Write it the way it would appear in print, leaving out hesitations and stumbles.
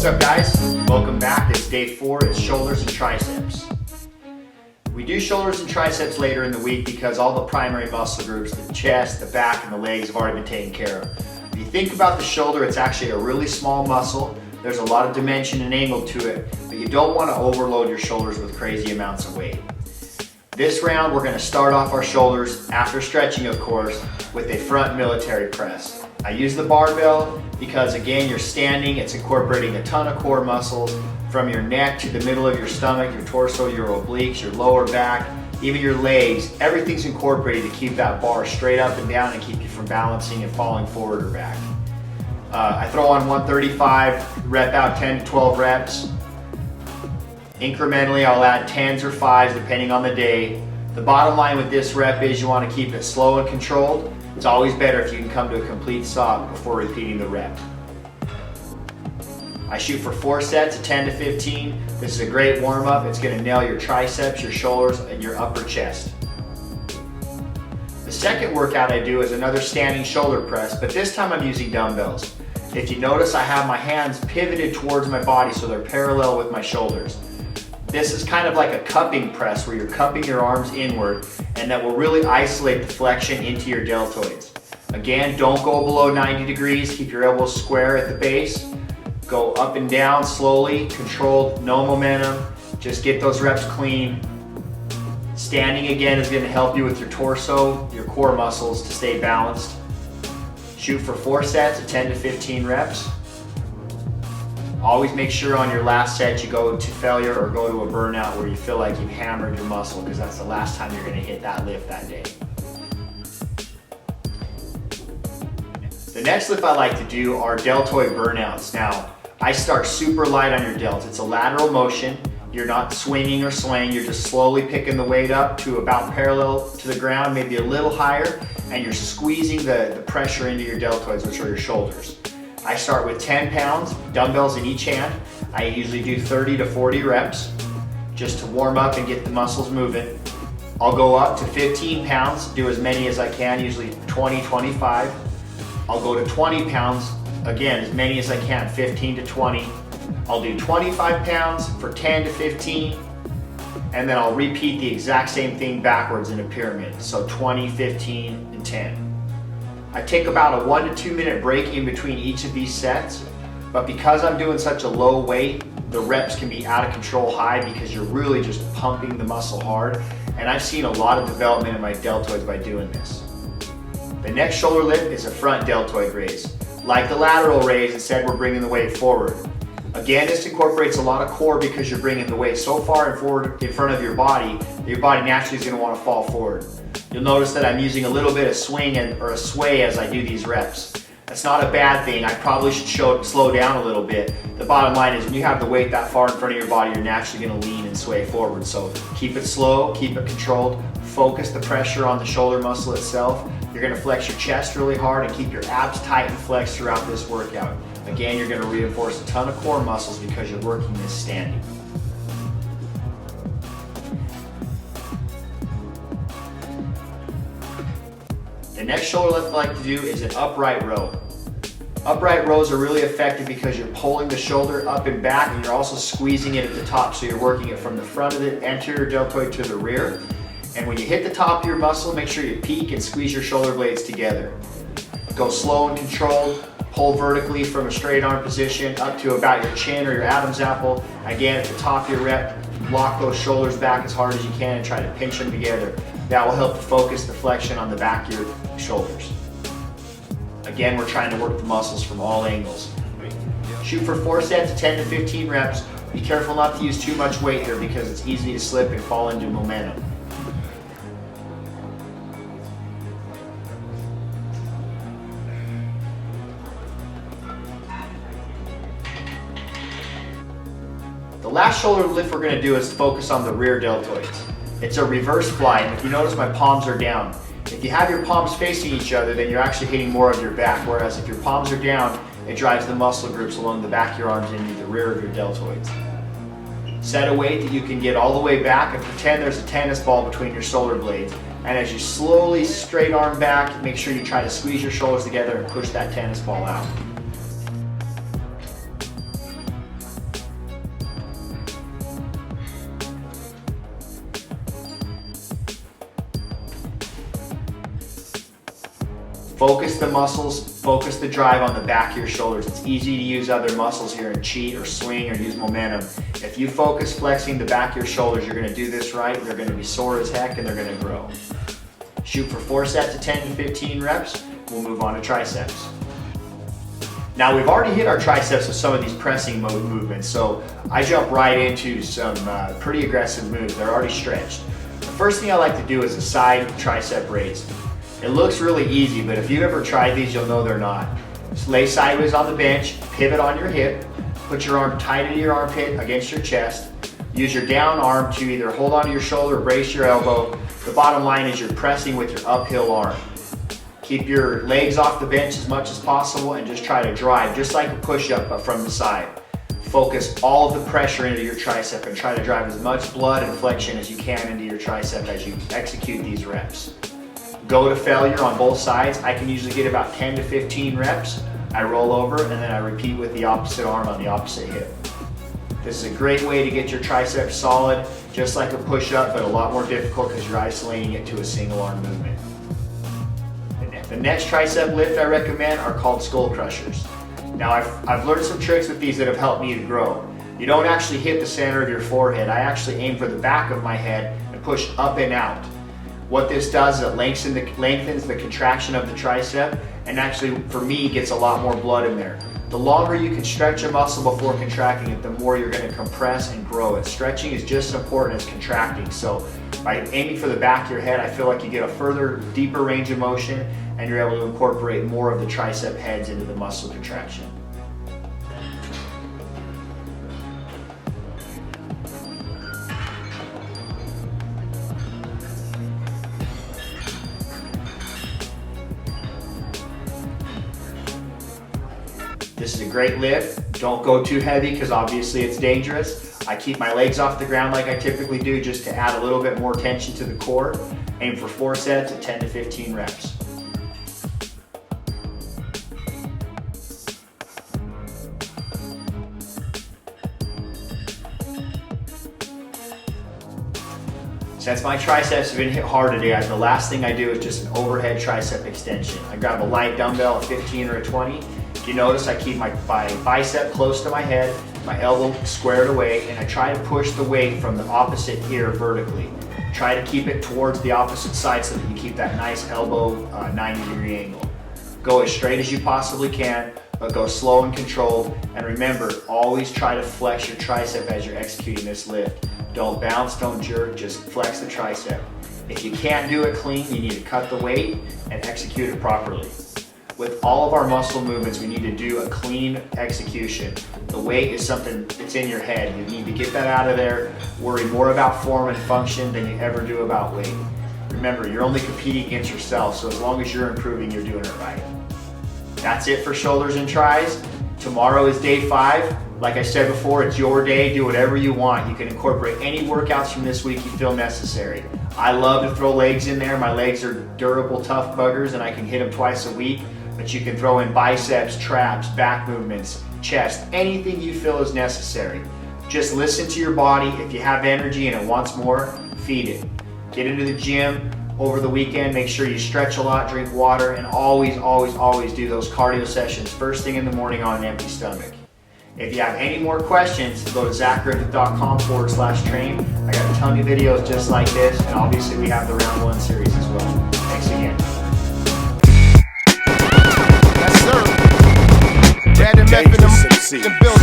What's up, guys? Welcome back. It's day 4. It's shoulders and triceps. We do shoulders and triceps later in the week because all the primary muscle groups, the chest, the back, and the legs have already been taken care of. If you think about the shoulder, it's actually a really small muscle. There's a lot of dimension and angle to it, but you don't want to overload your shoulders with crazy amounts of weight. This round, we're going to start off our shoulders, after stretching of course, with a front military press. I use the barbell because again, you're standing, it's incorporating a ton of core muscles from your neck to the middle of your stomach, your torso, your obliques, your lower back, even your legs. Everything's incorporated to keep that bar straight up and down and keep you from balancing and falling forward or back. I throw on 135, rep out 10 to 12 reps. Incrementally, I'll add 10s or 5s depending on the day. The bottom line with this rep is you want to keep it slow and controlled. It's always better if you can come to a complete stop before repeating the rep. I shoot for 4 sets of 10 to 15. This is a great warm-up. It's going to nail your triceps, your shoulders, and your upper chest. The second workout I do is another standing shoulder press, but this time I'm using dumbbells. If you notice, I have my hands pivoted towards my body so they're parallel with my shoulders. This is kind of like a cupping press where you're cupping your arms inward, and that will really isolate the flexion into your deltoids. Again, don't go below 90 degrees. Keep your elbows square at the base. Go up and down slowly, controlled, no momentum. Just get those reps clean. Standing again is going to help you with your torso, your core muscles to stay balanced. Shoot for 4 sets of 10 to 15 reps. Always make sure on your last set you go to failure or go to a burnout where you feel like you've hammered your muscle, because that's the last time you're going to hit that lift that day. The next lift I like to do are deltoid burnouts. Now, I start super light on your delts. It's a lateral motion. You're not swinging or swaying. You're just slowly picking the weight up to about parallel to the ground, maybe a little higher, and you're squeezing the pressure into your deltoids, which are your shoulders. I start with 10 pounds, dumbbells in each hand. I usually do 30 to 40 reps just to warm up and get the muscles moving. I'll go up to 15 pounds, do as many as I can, usually 20, 25. I'll go to 20 pounds, again, as many as I can, 15 to 20. I'll do 25 pounds for 10 to 15, and then I'll repeat the exact same thing backwards in a pyramid. So 20, 15, and 10. I take about a 1 to 2 minute break in between each of these sets, but because I'm doing such a low weight, the reps can be out of control high because you're really just pumping the muscle hard, and I've seen a lot of development in my deltoids by doing this. The next shoulder lift is a front deltoid raise. Like the lateral raise, instead we're bringing the weight forward. Again, this incorporates a lot of core because you're bringing the weight so far forward in front of your body that your body naturally is going to want to fall forward. You'll notice that I'm using a little bit of swing or a sway as I do these reps. That's not a bad thing. I probably should slow down a little bit. The bottom line is when you have the weight that far in front of your body, you're naturally going to lean and sway forward. So keep it slow, keep it controlled, focus the pressure on the shoulder muscle itself. You're going to flex your chest really hard and keep your abs tight and flexed throughout this workout. Again, you're going to reinforce a ton of core muscles because you're working this standing. The next shoulder lift I like to do is an upright row. Upright rows are really effective because you're pulling the shoulder up and back, and you're also squeezing it at the top, so you're working it from the front of the anterior deltoid to the rear. And when you hit the top of your muscle, make sure you peak and squeeze your shoulder blades together. Go slow and controlled. Pull vertically from a straight arm position up to about your chin or your Adam's apple. Again, at the top of your rep, lock those shoulders back as hard as you can and try to pinch them together. That will help to focus the flexion on the back of your shoulders. Again, we're trying to work the muscles from all angles. Shoot for 4 sets of 10 to 15 reps. Be careful not to use too much weight here because it's easy to slip and fall into momentum. The last shoulder lift we're going to do is focus on the rear deltoids. It's a reverse fly, and if you notice, my palms are down. If you have your palms facing each other, then you're actually hitting more of your back, whereas if your palms are down, it drives the muscle groups along the back of your arms into the rear of your deltoids. Set a weight that you can get all the way back and pretend there's a tennis ball between your shoulder blades. And as you slowly straight arm back, make sure you try to squeeze your shoulders together and push that tennis ball out. Focus the muscles, focus the drive on the back of your shoulders. It's easy to use other muscles here and cheat or swing or use momentum. If you focus flexing the back of your shoulders, you're gonna do this right, they're gonna be sore as heck and they're gonna grow. Shoot for 4 sets of 10 to 15 reps. We'll move on to triceps. Now we've already hit our triceps with some of these pressing mode movements, so I jump right into some pretty aggressive moves. They're already stretched. The first thing I like to do is a side tricep raise. It looks really easy, but if you've ever tried these, you'll know they're not. Just lay sideways on the bench, pivot on your hip, put your arm tight into your armpit against your chest. Use your down arm to either hold onto your shoulder or brace your elbow. The bottom line is you're pressing with your uphill arm. Keep your legs off the bench as much as possible and just try to drive, just like a push-up, but from the side. Focus all of the pressure into your tricep and try to drive as much blood and flexion as you can into your tricep as you execute these reps. Go to failure on both sides. I can usually get about 10 to 15 reps. I roll over and then I repeat with the opposite arm on the opposite hip. This is a great way to get your triceps solid, just like a push-up, but a lot more difficult because you're isolating it to a single arm movement. The next tricep lift I recommend are called skull crushers. Now I've learned some tricks with these that have helped me to grow. You don't actually hit the center of your forehead. I actually aim for the back of my head and push up and out. What this does is it lengthens the contraction of the tricep and actually, for me, gets a lot more blood in there. The longer you can stretch a muscle before contracting it, the more you're going to compress and grow it. Stretching is just as important as contracting. So by aiming for the back of your head, I feel like you get a further, deeper range of motion and you're able to incorporate more of the tricep heads into the muscle contraction. This is a great lift. Don't go too heavy because obviously it's dangerous. I keep my legs off the ground like I typically do just to add a little bit more tension to the core. Aim for 4 sets at 10 to 15 reps. Since my triceps have been hit hard today, the last thing I do is just an overhead tricep extension. I grab a light dumbbell, a 15 or a 20. If you notice, I keep my bicep close to my head, my elbow squared away, and I try to push the weight from the opposite ear vertically. Try to keep it towards the opposite side so that you keep that nice elbow 90-degree angle. Go as straight as you possibly can, but go slow and controlled. And remember, always try to flex your tricep as you're executing this lift. Don't bounce, don't jerk, just flex the tricep. If you can't do it clean, you need to cut the weight and execute it properly. With all of our muscle movements, we need to do a clean execution. The weight is something that's in your head. You need to get that out of there. Worry more about form and function than you ever do about weight. Remember, you're only competing against yourself, so as long as you're improving, you're doing it right. That's it for shoulders and tris. Tomorrow is day 5. Like I said before, it's your day. Do whatever you want. You can incorporate any workouts from this week you feel necessary. I love to throw legs in there. My legs are durable, tough buggers, and I can hit them twice a week. But you can throw in biceps, traps, back movements, chest, anything you feel is necessary. Just listen to your body. If you have energy and it wants more, feed it. Get into the gym over the weekend. Make sure you stretch a lot, drink water, and always, always, always do those cardio sessions first thing in the morning on an empty stomach. If you have any more questions, go to zacgriffith.com/train. I got a ton of videos just like this, and obviously we have the round 1 series as well. Thanks again. Yes, sir. Dad and Meth in the building.